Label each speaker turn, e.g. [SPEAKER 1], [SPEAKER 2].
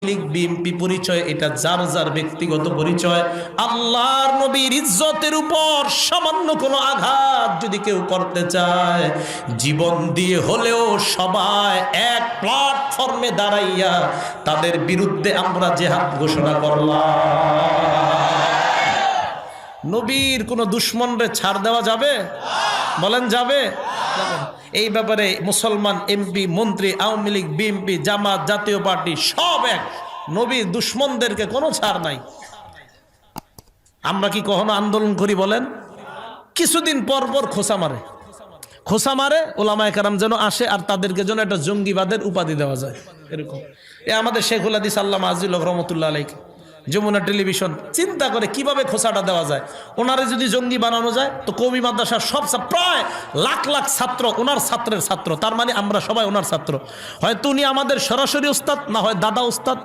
[SPEAKER 1] BMP পরিচয় এটা যার যার ব্যক্তিগত পরিচয়। আল্লাহর নবীর ইজ্জতের উপর সামান্য কোনো আঘাত যদি কেউ করতে চায়, জীবন দিয়ে হলেও সবাই এক প্ল্যাটফর্মে দাঁড়াইয়া তাদের বিরুদ্ধে আমরা জিহাদ ঘোষণা করলাম। নবীর কোনো দুশ্মনরে ছাড় দেওয়া যাবে? বলেন যাবে? এই ব্যাপারে মুসলমান এমপি, মন্ত্রী, আওয়ামী লীগ, বিএনপি, জামাত, জাতীয় পার্টি সব এক। নবীর দুশ্মনদেরকে কোনো ছাড় নাই। আমরা কি কখনো আন্দোলন করি বলেন? কিছুদিন পর পর খোসা মারে ওলামায়ে কেরাম যেন আসে আর তাদেরকে যেন একটা জঙ্গিবাদের উপাধি দেওয়া যায়। এরকম আমাদের শেখুল হাদিস আল্লামা আজিল হক রহমতুল্লাহ আলাইহি যমুনা টেলিভিশন চিন্তা করে কিভাবে খোসাটা দেওয়া যায়। ওনারে যদি জঙ্গি বানানো যায় তো কওমি মাদ্রাসার সব প্রায় লাখ লাখ ছাত্র ওনার ছাত্রের ছাত্র, তার মানে আমরা সবাই ওনার ছাত্র। হয়তো উনি আমাদের সরাসরি উস্তাদ, না হয় দাদা উস্তাদ।